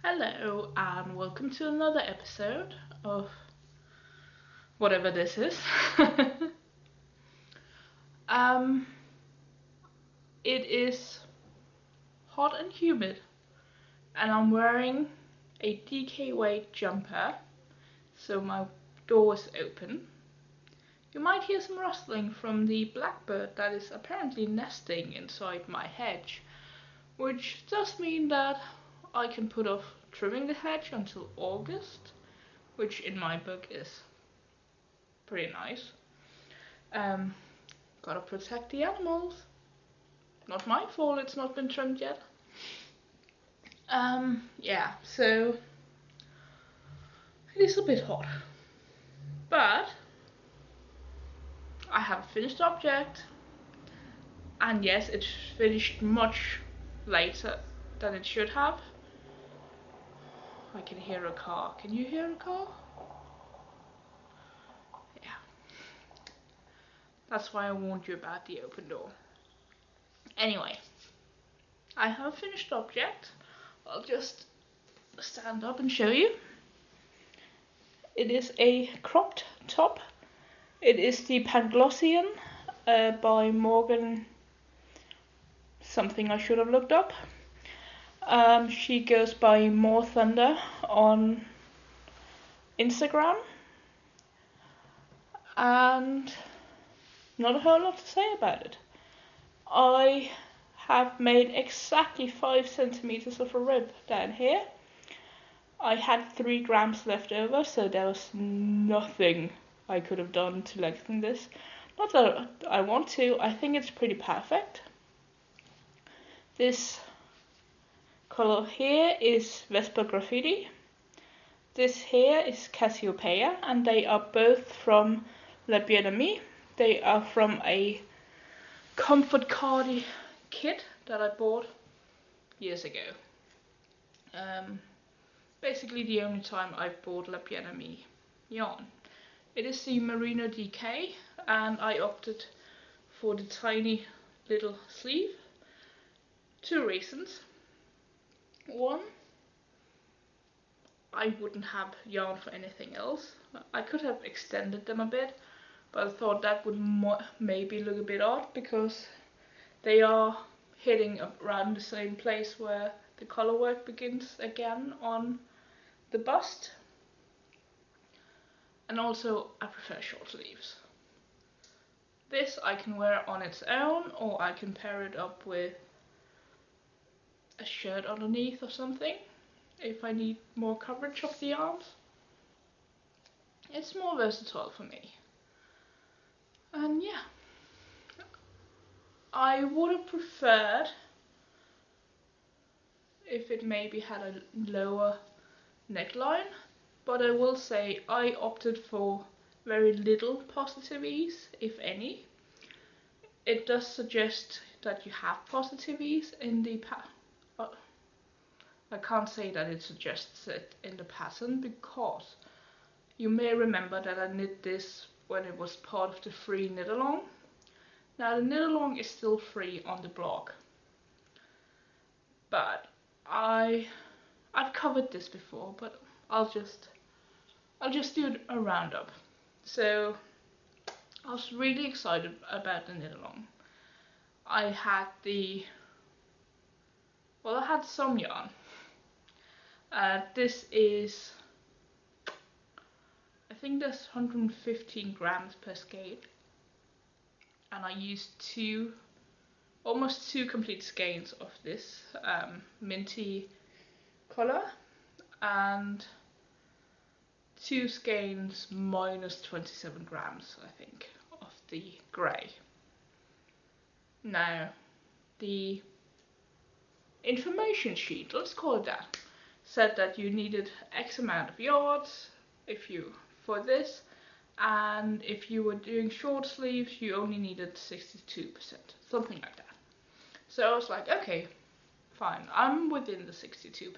Hello, and welcome to another episode of whatever this is. um, it is hot and humid, and I'm wearing a DK weight jumper, so my door is open. You might hear some rustling from the blackbird that is apparently nesting inside my hedge, which does mean that I can put off trimming the hedge until August, which in my book is pretty nice. Um, Gotta protect the animals. Not my fault it's not been trimmed yet. Yeah, so it is a bit hot. But I have a finished object, and yes, it's finished much later than it should have. I can hear a car. Can you hear a car? Yeah. That's why I warned you about the open door. Anyway, I have a finished object. I'll just stand up and show you. It is a cropped top. It is the Panglossian by Morgan, something I should have looked up. She goes by More Thunder on Instagram. And not a whole lot to say about it. I have made exactly 5 centimeters of a rib down here. I had 3 grams left over, so there was nothing I could have done to lengthen this. Not that I want to, I think it's pretty perfect. This color here is Vespa Graffiti. This here is Cassiopeia, and they are both from La Bien-Aimée. They are from a comfort cardi kit that I bought years ago. Basically the only time I've bought La Bien-Aimée yarn. It is the Merino DK, and I opted for the tiny little sleeve. 2 reasons. One, I wouldn't have yarn for anything else. I could have extended them a bit, but I thought that would maybe look a bit odd because they are hitting around the same place where the color work begins again on the bust. And also I prefer short sleeves. This I can wear on its own, or I can pair it up with a shirt underneath or something if I need more coverage of the arms. It's more versatile for me. And yeah, I would have preferred if it maybe had a lower neckline, but I will say I opted for very little positive ease, if any. It does suggest that you have positive ease in the I can't say that it suggests it in the pattern, because you may remember that I knit this when it was part of the free knit along. Now the knit along is still free on the blog, but I've covered this before, but I'll just do a roundup. So I was really excited about the knit along. I had some yarn. This is, I think there's 115 grams per skein, and I used almost two complete skeins of this minty color, and 2 skeins minus 27 grams, I think, of the grey. Now, the information sheet, let's call it that, said that you needed X amount of yards for this, and if you were doing short sleeves, you only needed 62%, something like that. So I was like, okay, fine, I'm within the 62%,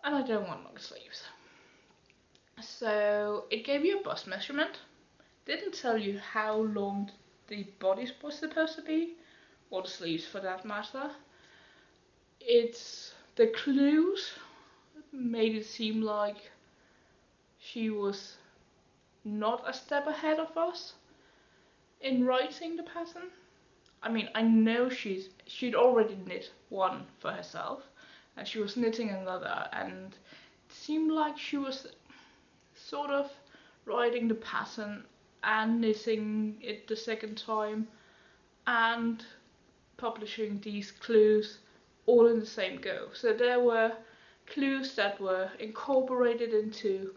and I don't want long sleeves. So it gave you a bust measurement, didn't tell you how long the body was supposed to be, or the sleeves for that matter. the clues made it seem like she was not a step ahead of us in writing the pattern. I mean, I know she'd already knit one for herself, and she was knitting another, and it seemed like she was sort of writing the pattern and knitting it the second time and publishing these clues all in the same go. So there were clues that were incorporated into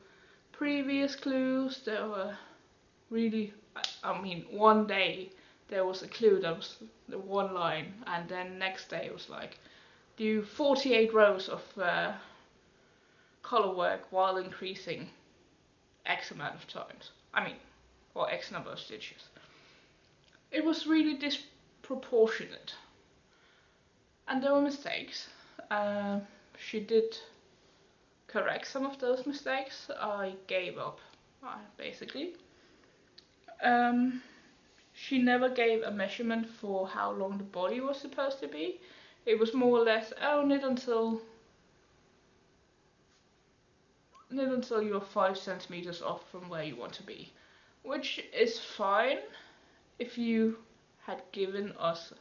previous clues. There were really, I mean, one day there was a clue that was the one line, and then next day it was like, do 48 rows of color work while increasing X amount of times. I mean, or X number of stitches. It was really disproportionate. And there were mistakes. She did correct some of those mistakes. I gave up, basically. She never gave a measurement for how long the body was supposed to be. It was more or less, oh, knit until you're 5 centimeters off from where you want to be. Which is fine if you had given us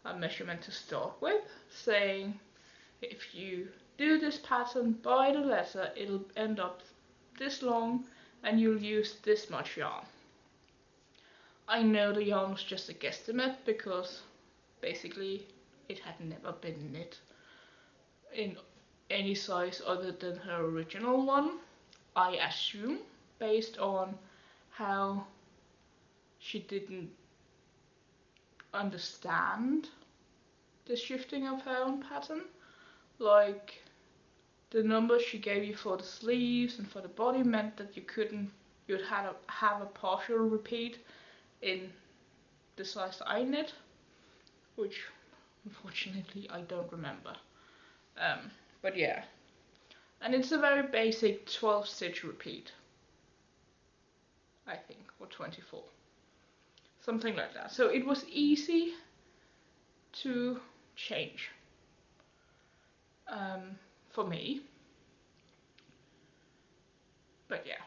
a measurement to start with, saying if you do this pattern by the letter, it'll end up this long and you'll use this much yarn. I know the yarn was just a guesstimate because basically it had never been knit in any size other than her original one, I assume, based on how she didn't understand the shifting of her own pattern. Like, the numbers she gave you for the sleeves and for the body meant that you'd have a partial repeat in the size I knit, which unfortunately I don't remember. But yeah, and it's a very basic 12 stitch repeat, I think, or 24, something like that. So it was easy to change for me. But yeah,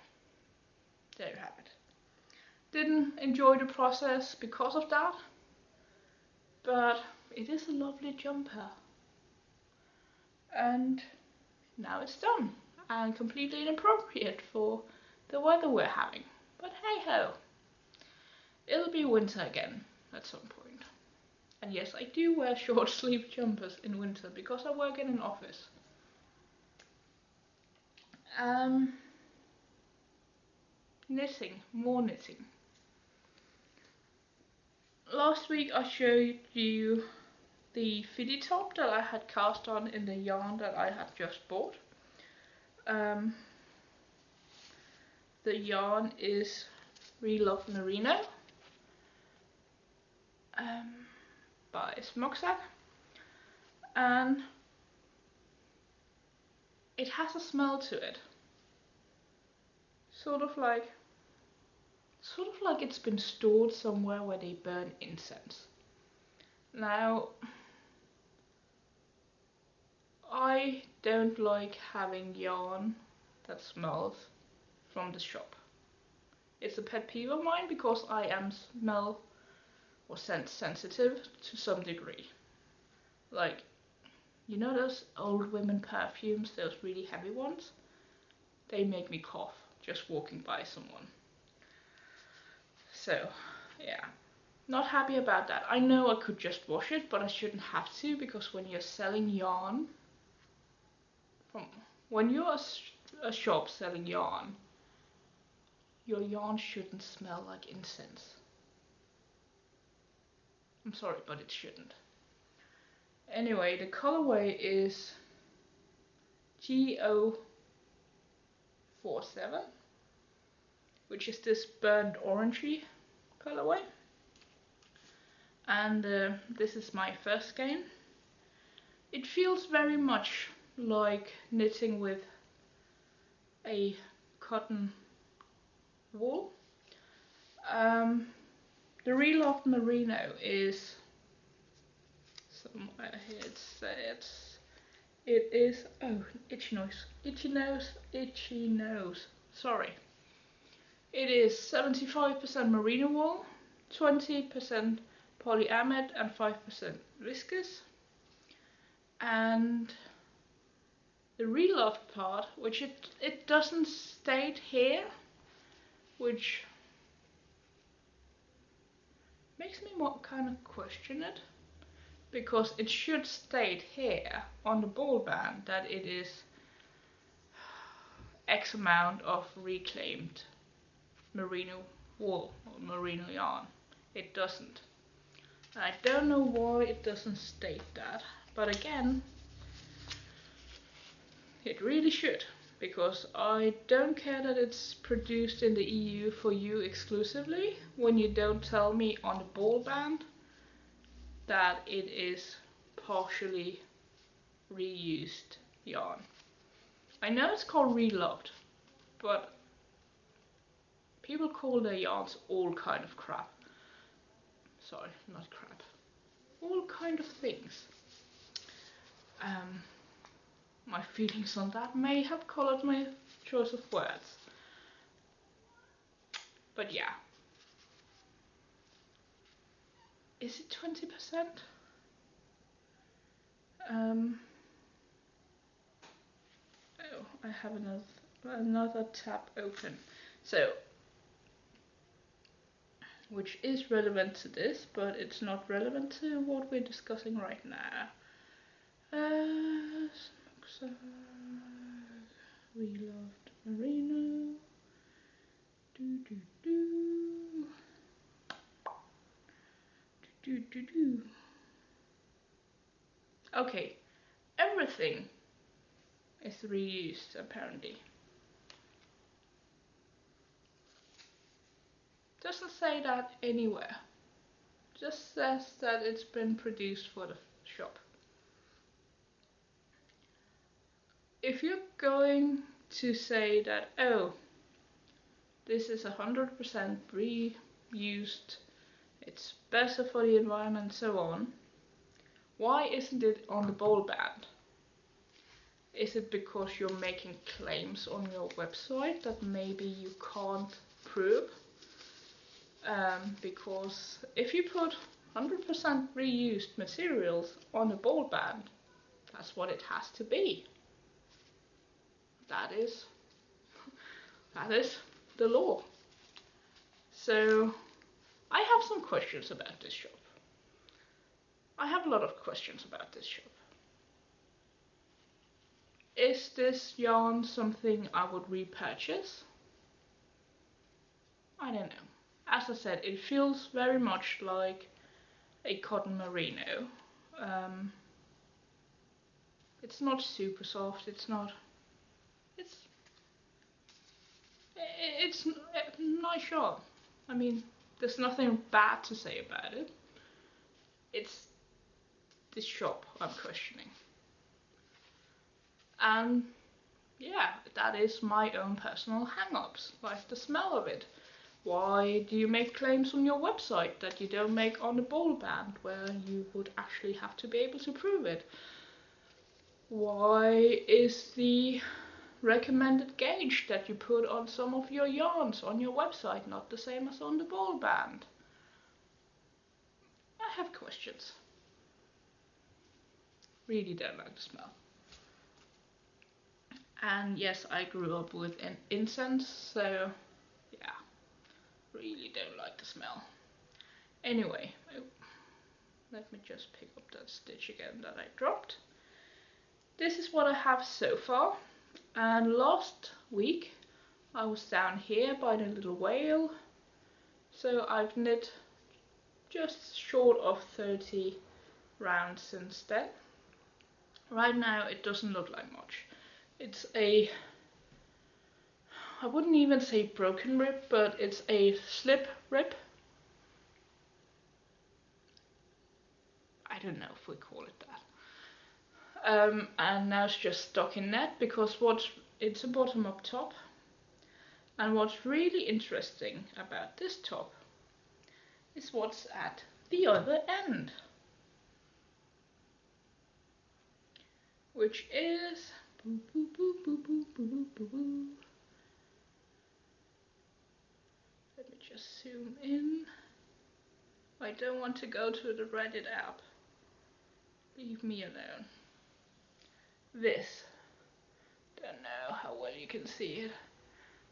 there you have it. Didn't enjoy the process because of that, but it is a lovely jumper. And now it's done, and completely inappropriate for the weather we're having. But hey ho, it'll be winter again at some point. And yes, I do wear short sleeve jumpers in winter because I work in an office. Knitting, more knitting. Last week I showed you the fiddy top that I had cast on in the yarn that I had just bought. The yarn is Reloved Merino by Smoksack, and it has a smell to it, sort of like it's been stored somewhere where they burn incense. Now, I don't like having yarn that smells from the shop. It's a pet peeve of mine because I am smell or scent sensitive to some degree. Like, you know those old women perfumes, those really heavy ones? They make me cough just walking by someone. So, yeah, not happy about that. I know I could just wash it, but I shouldn't have to, because when you're selling yarn, when you're a shop selling yarn, your yarn shouldn't smell like incense. I'm sorry, but it shouldn't. Anyway, the colorway is GO47, which is this burnt orangey colorway. And this is my first skein. It feels very much like knitting with a cotton wool. The Reloved Merino is somewhere here. It says It is, oh, itchy nose, itchy nose, itchy nose. Sorry. It is 75% merino wool, 20% polyamide, and 5% viscose. And the reloved part, which it doesn't state here, which makes me kind of question it, because it should state here on the ball band that it is X amount of reclaimed merino wool or merino yarn. It doesn't. And I don't know why it doesn't state that, but again, it really should, because I don't care that it's produced in the EU for you exclusively when you don't tell me on the ball band that it is partially reused yarn. I know it's called reloved, but people call their yarns all kind of crap. Sorry, not crap. All kind of things. My feelings on that may have colored my choice of words. But yeah. Is it 20%? Oh, I have another tab open. So, which is relevant to this, but it's not relevant to what we're discussing right now. Reloved merino. Do do do. Do do do. Okay, everything is reused apparently. Doesn't say that anywhere. Just says that it's been produced for the shop. If you're going to say that, oh, this is 100% reused, it's better for the environment and so on, why isn't it on the ball band? Is it because you're making claims on your website that maybe you can't prove? Because if you put 100% reused materials on a ball band, that's what it has to be. That is the law. So I have some questions about this shop. I have a lot of questions about this shop. Is this yarn something I would repurchase? I don't know. As I said, it feels very much like a cotton merino. It's not super soft. It's a nice yarn. I mean, there's nothing bad to say about it. It's this shop I'm questioning. And yeah, that is my own personal hang-ups, like the smell of it. Why do you make claims on your website that you don't make on the ball band, where you would actually have to be able to prove it? Why is the recommended gauge that you put on some of your yarns on your website not the same as on the ball band? I have questions. Really don't like the smell. And yes, I grew up with an incense, so yeah, really don't like the smell. Anyway, let me just pick up that stitch again that I dropped. This is what I have so far, and last week I was down here by the little whale, so I've knit just short of 30 rounds since then. Right now it doesn't look like much. It's I wouldn't even say broken rib, but it's a slip rib. I don't know if we call it that. And now it's just stuck in net because it's a bottom up top. And what's really interesting about this top is what's at the other end. which is boo, boo, boo, boo, boo, boo, boo, boo. Let me just zoom in. I don't want to go to the Reddit app. Leave me alone. This. Don't know how well you can see it,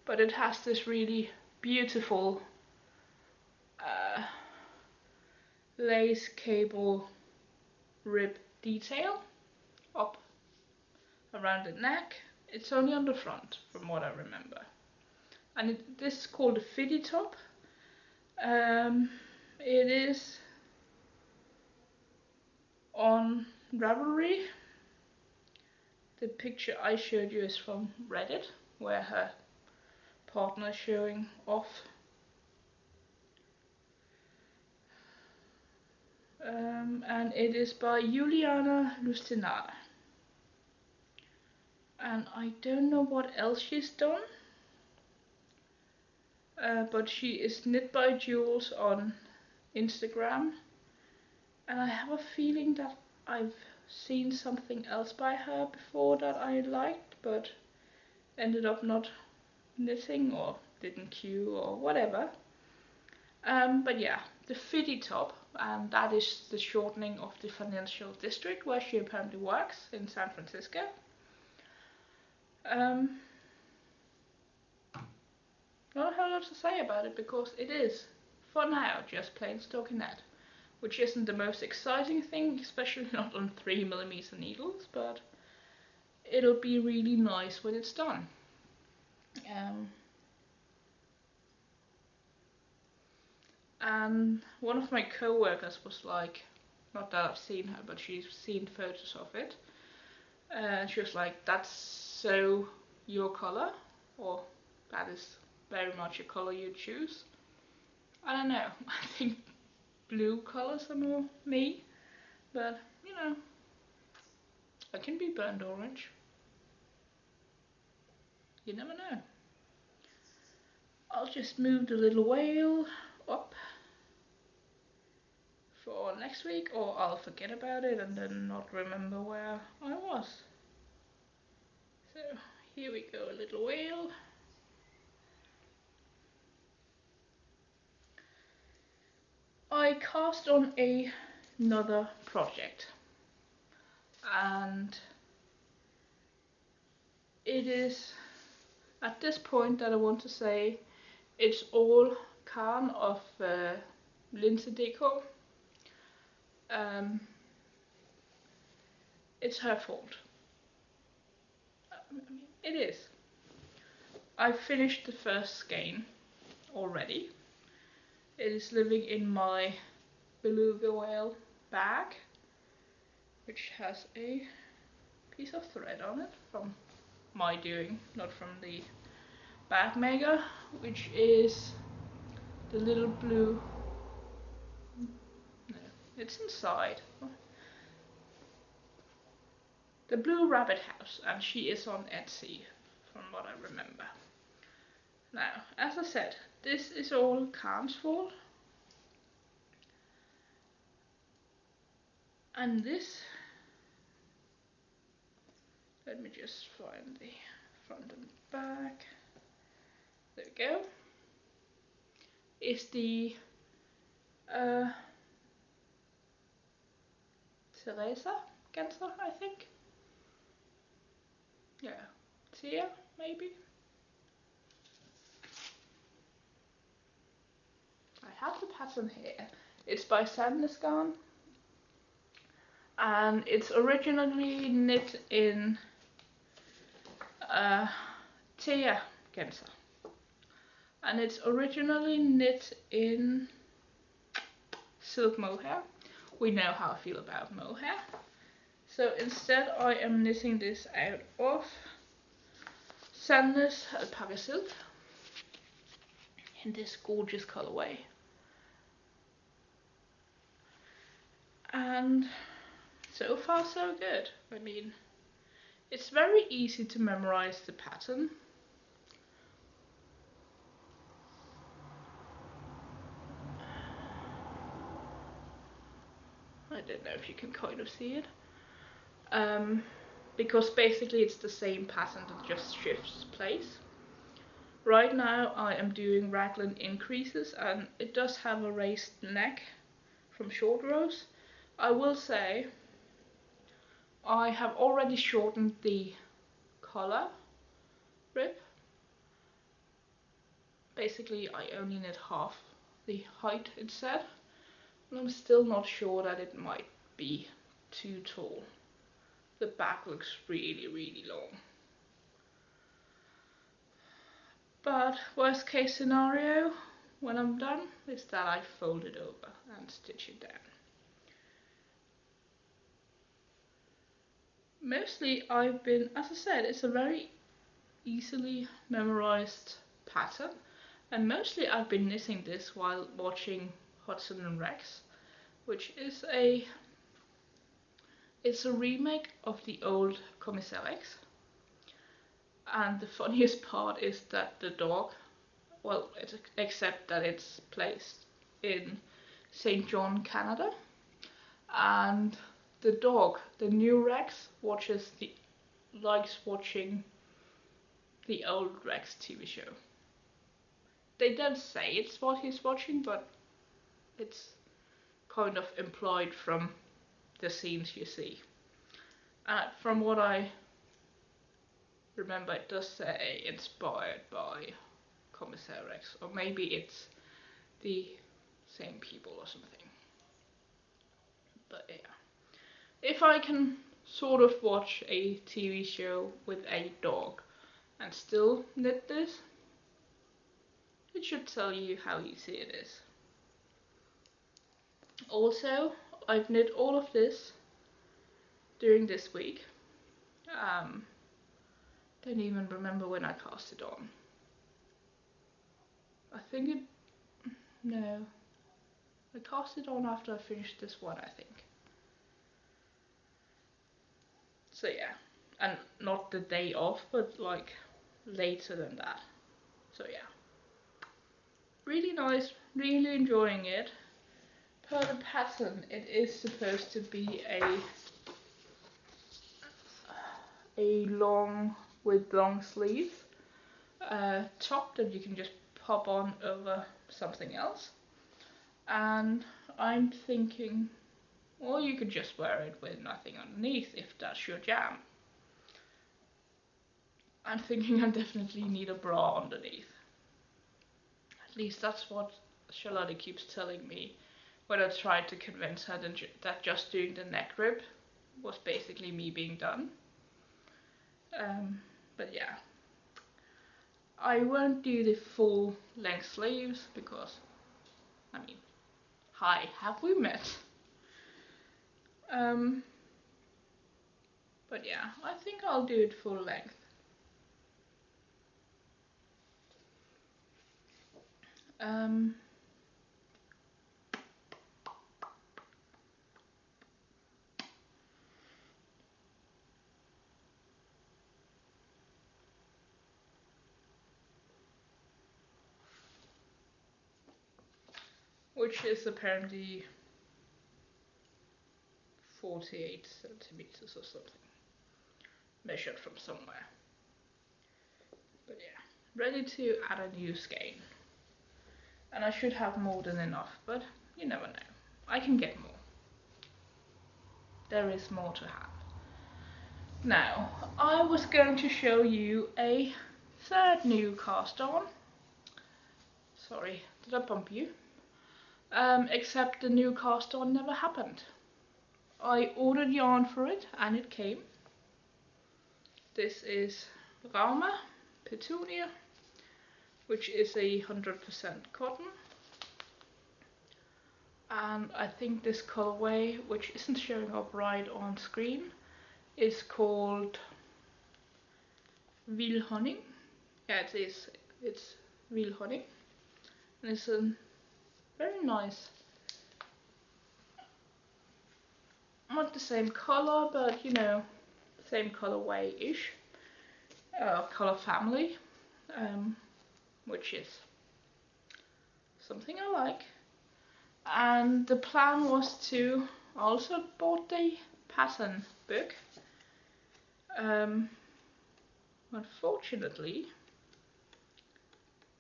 but it has this really beautiful lace cable rib detail up around the neck. It's only on the front, from what I remember. And this is called a fitty top. It is on Ravelry. The picture I showed you is from Reddit, where her partner is showing off. And it is by Juliana Lustinar. And I don't know what else she's done, but she is Knit by Jules on Instagram, and I have a feeling that I've seen something else by her before that I liked, but ended up not knitting or didn't queue or whatever. But yeah, the fitty top, and that is the shortening of the financial district where she apparently works in San Francisco. Not a whole lot to say about it, because it is, for now, just plain stockinette, which isn't the most exciting thing, especially not on 3mm needles, but it'll be really nice when it's done. And one of my co-workers was like, not that I've seen her, but she's seen photos of it, and she was like, that's so your color, or that is very much a color you choose. I don't know, I think blue colors are more me, but you know, I can be burnt orange. You never know. I'll just move the little whale up for next week, or I'll forget about it and then not remember where I was. So here we go, little whale. I cast on another project, and it is at this point that I want to say it's all Karen of Linse.dk. It's her fault. It is. I finished the first skein already. It is living in my beluga whale bag, which has a piece of thread on it from my doing, not from the bag maker, which is the little blue. No, it's inside. The Blue Rabbit House, and she is on Etsy, from what I remember. Now, as I said, this is all Karen's fault. And this, let me just find the front and back. There we go. Is the Teresa Genser, I think. Yeah, Tia, maybe. I have the pattern here. It's by Sadness Garn, and it's originally knit in Tia Genser, and it's originally knit in silk mohair. We know how I feel about mohair, so instead I am knitting this out of Sadness alpaca silk in this gorgeous colorway. And so far so good. I mean, it's very easy to memorize the pattern. I don't know if you can kind of see it. because basically it's the same pattern that just shifts place. Right now I am doing raglan increases, and it does have a raised neck from short rows. I will say I have already shortened the collar rib. Basically I only knit half the height instead, and I'm still not sure that it might be too tall. The back looks really long. But worst case scenario, when I'm done, is that I fold it over and stitch it down. Mostly I've been, as I said, it's a very easily memorized pattern, and mostly I've been knitting this while watching Hudson and Rex, which is it's a remake of the old Commissar Rex. And the funniest part is that the dog, well, except that it's placed in St. John, Canada, and the dog, the new Rex, likes watching the old Rex TV show. They don't say it's what he's watching, but it's kind of implied from the scenes you see. From what I remember, it does say inspired by Commissar Rex, or maybe it's the same people or something. But yeah, if I can sort of watch a TV show with a dog and still knit this, it should tell you how easy it is. Also, I've knit all of this during this week. Don't even remember when I cast it on. No, I cast it on after I finished this one, I think. So yeah, and not the day off, but like later than that. So yeah, really nice, really enjoying it. Per the pattern, it is supposed to be a long with long sleeves top that you can just pop on over something else. And I'm thinking, well, you could just wear it with nothing underneath if that's your jam. I'm thinking I definitely need a bra underneath. At least that's what Charlotte keeps telling me when I tried to convince her that just doing the neck rib was basically me being done. But yeah, I won't do the full length sleeves because, I mean, hi, have we met? But yeah, I think I'll do it full length. Which is apparently 48 centimeters or something, measured from somewhere. But yeah, ready to add a new skein. And I should have more than enough, but you never know. I can get more. There is more to have. Now, I was going to show you a third new cast on. Sorry, did I bump you? Except the new cast on never happened. I ordered yarn for it and it came. This is Rauma Petunia, which is 100% cotton. And I think this colorway, which isn't showing up right on screen, is called Wilhonning. Yeah, it is. It's Wilhonning. And it's a very nice, not the same color, but you know, same colorway-ish. Color family, which is something I like. And the plan was to also bought the pattern book, Um, Unfortunately,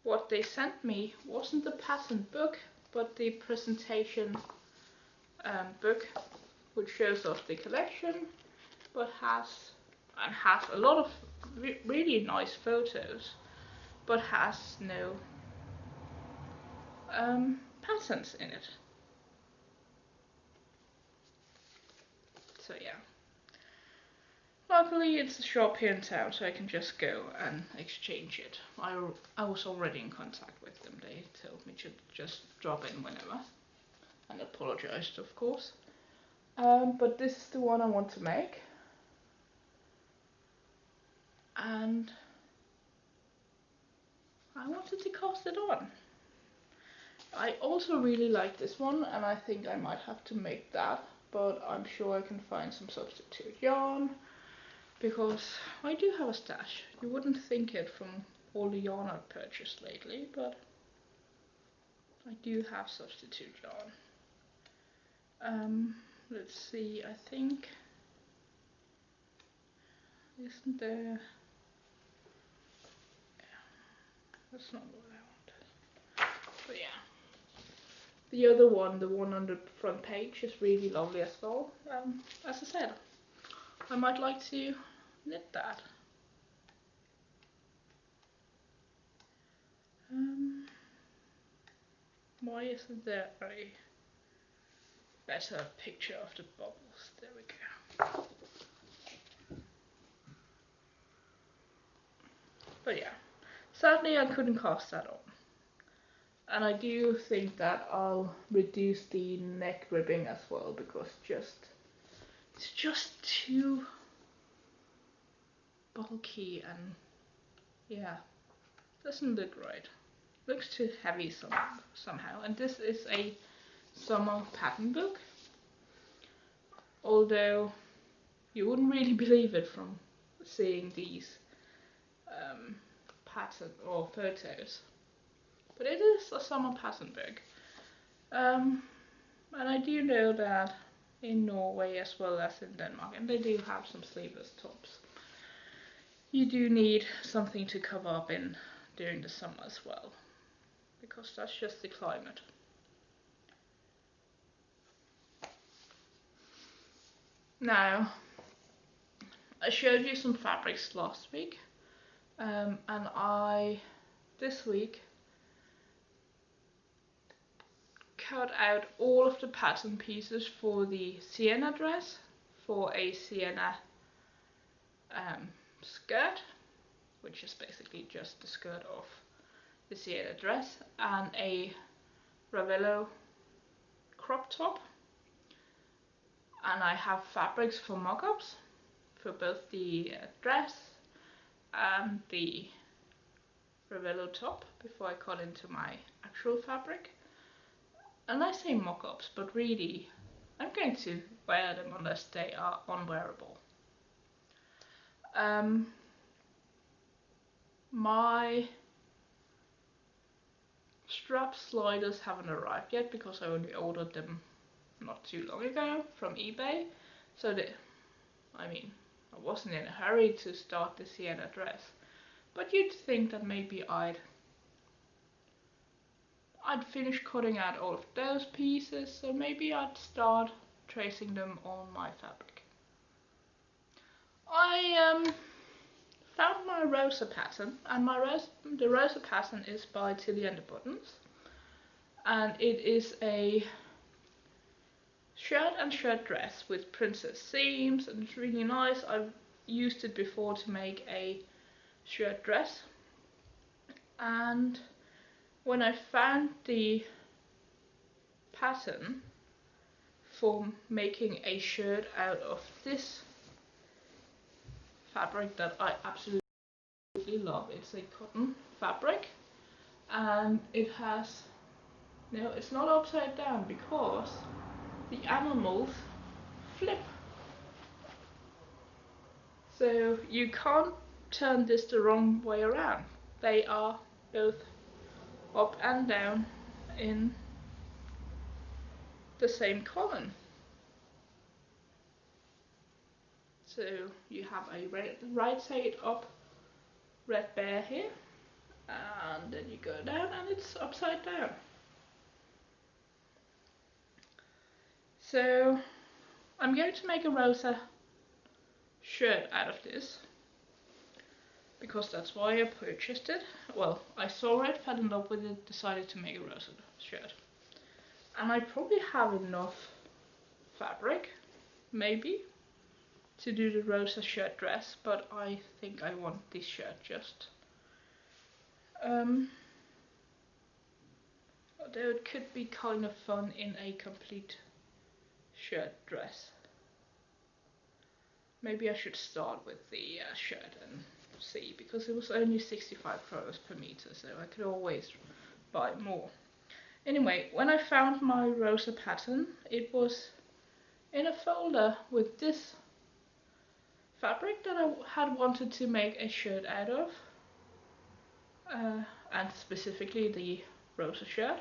what they sent me wasn't the pattern book, but the presentation book, which shows off the collection, but has a lot of really nice photos, but has no patterns in it. So yeah. Luckily, it's a shop here in town, so I can just go and exchange it. I was already in contact with them. They told me to just drop in whenever, and apologized, of course. But this is the one I want to make, and I wanted to cast it on. I also really like this one, and I think I might have to make that, but I'm sure I can find some substitute yarn, because I do have a stash. You wouldn't think it from all the yarn I've purchased lately, but I do have substitute yarn. Let's see, I think, isn't there, that's not what I wanted, but yeah. The other one, the one on the front page, is really lovely as well. As I said, I might like to knit that. Why isn't there a better picture of the bubbles? There we go. But yeah, sadly I couldn't cast that on. And I do think that I'll reduce the neck ribbing as well, because it's just too bulky, and yeah, doesn't look right. Looks too heavy somehow. And this is a summer pattern book, although you wouldn't really believe it from seeing these pattern or photos. But it is a summer pattern book. And I do know that in Norway as well as in Denmark, and they do have some sleeveless tops, you do need something to cover up in during the summer as well, because that's just the climate. Now, I showed you some fabrics last week, and this week cut out all of the pattern pieces for the sienna dress, for a sienna skirt, which is basically just the skirt of the sienna dress, and a Ravello crop top. And I have fabrics for mock-ups for both the dress and the Ravello top before I cut into my actual fabric. And I say mock-ups, but really I'm going to wear them unless they are unwearable. My strap sliders haven't arrived yet because I only ordered them not too long ago from eBay. So I wasn't in a hurry to start the sienna dress, but you'd think that maybe I'd finish cutting out all of those pieces, so maybe I'd start tracing them on my fabric. I found my Rosa pattern, and the Rosa pattern is by Tilly and the Buttons, and it is a shirt dress with princess seams, and it's really nice. I've used it before to make a shirt dress, and when I found the pattern for making a shirt out of this fabric that I absolutely love, it's a cotton fabric, and it has, no, it's not upside down because the animals flip. So you can't turn this the wrong way around. They are both up and down in the same column. So you have a right side up red bear here, and then you go down and it's upside down. So I'm going to make a rosa shirt out of this, because that's why I purchased it. Well, I saw it, fell in love with it, decided to make a rosa shirt. And I probably have enough fabric, maybe, to do the rosa shirt dress, but I think I want this shirt just. Although it could be kind of fun in a complete shirt dress. Maybe I should start with the shirt and see, because it was only 65 kroner per meter, so I could always buy more. Anyway, when I found my rosa pattern, it was in a folder with this fabric that I had wanted to make a shirt out of, and specifically the rosa shirt.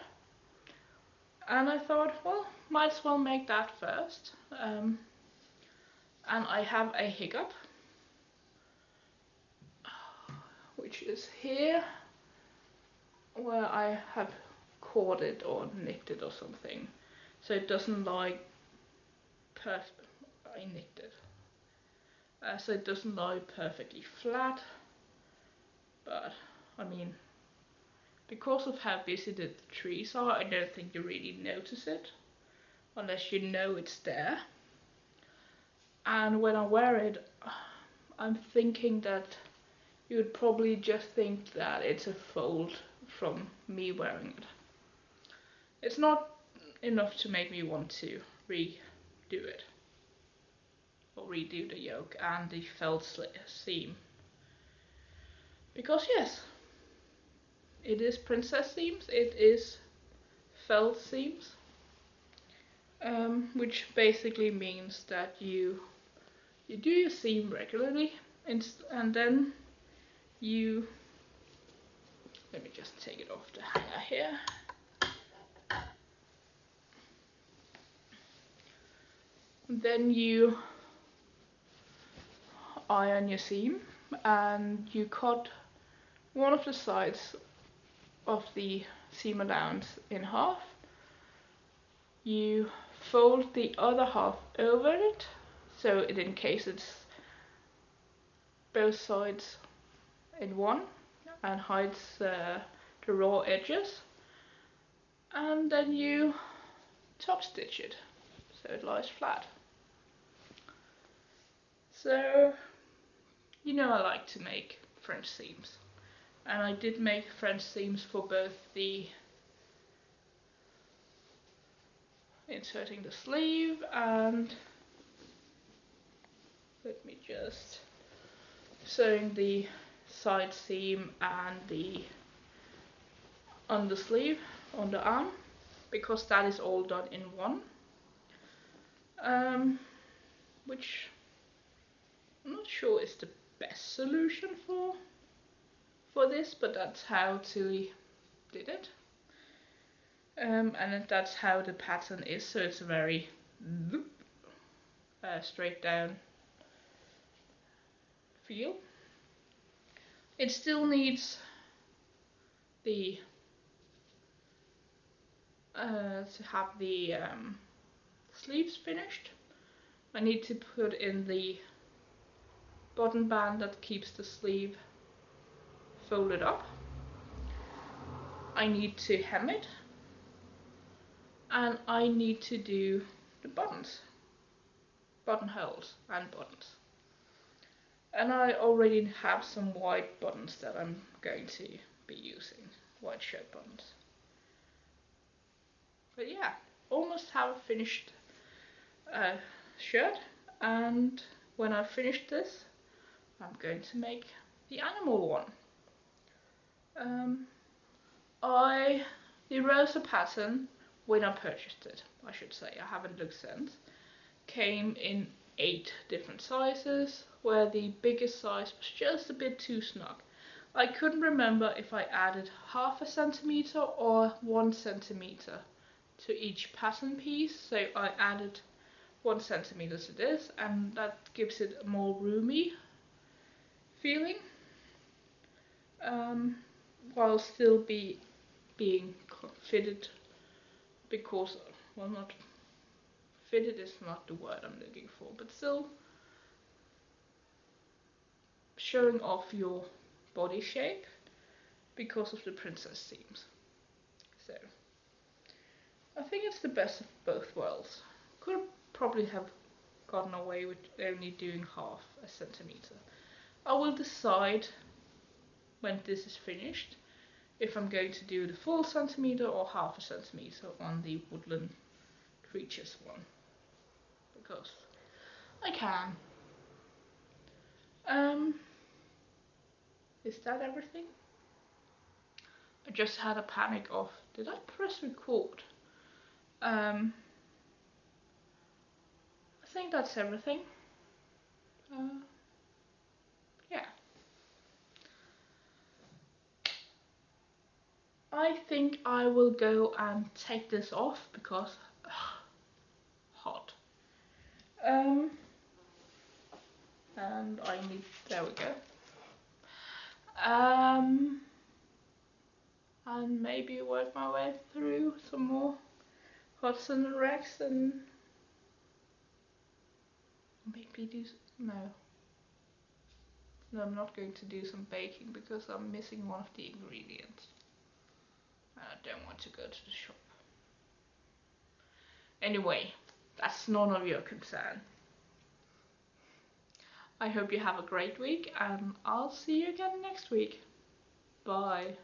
And I thought, well, might as well make that first. And I have a hiccup, which is here, where I have corded or knitted or something, so it doesn't lie perfect. I knitted, so it doesn't lie perfectly flat. But I mean, because of how busy the trees are, I don't think you really notice it unless you know it's there. And when I wear it, I'm thinking that you would probably just think that it's a fold from me wearing it. It's not enough to make me want to redo it, or redo the yoke and the felt seam. Because yes, it is princess seams, it is felt seams, which basically means that you do your seam regularly, and then you, let me just take it off the hanger here. Then you iron your seam, and you cut one of the sides of the seam allowance in half. You fold the other half over it, so it encases both sides in one and hides the raw edges, and then you top stitch it so it lies flat. So, you know, I like to make French seams, and I did make French seams for both the inserting the sleeve and, let me just, sewing the side seam and the undersleeve, underarm, because that is all done in one, which I'm not sure is the best solution for this, but that's how Tilly did it. And that's how the pattern is, so it's a very straight down feel. It still needs the to have the sleeves finished. I need to put in the button band that keeps the sleeve folded up. I need to hem it, and I need to do the buttons, buttonholes and buttons. And I already have some white buttons that I'm going to be using, white shirt buttons. But yeah, almost have a finished shirt, and when I've finished this, I'm going to make the animal one. The rosa pattern, when I purchased it, I should say, I haven't looked since, came in 8 different sizes, where the biggest size was just a bit too snug. I couldn't remember if I added half a centimeter or 1 centimeter to each pattern piece, so I added 1 centimeters it is, and that gives it a more roomy feeling, while still being fitted, because, well, not fitted is not the word I'm looking for, but still showing off your body shape because of the princess themes. So I think it's the best of both worlds. Could probably have gotten away with only doing half a centimeter. I will decide when this is finished if I'm going to do the full centimeter or half a centimeter on the woodland creatures one, because I can. Is that everything? I just had a panic of, did I press record? I think that's everything. Yeah. I think I will go and take this off because hot. And I need, there we go. And maybe work my way through some more Hudson and Rex, and maybe do, no, I'm not going to do some baking because I'm missing one of the ingredients. And I don't want to go to the shop. Anyway, that's none of your concern. I hope you have a great week, and I'll see you again next week. Bye.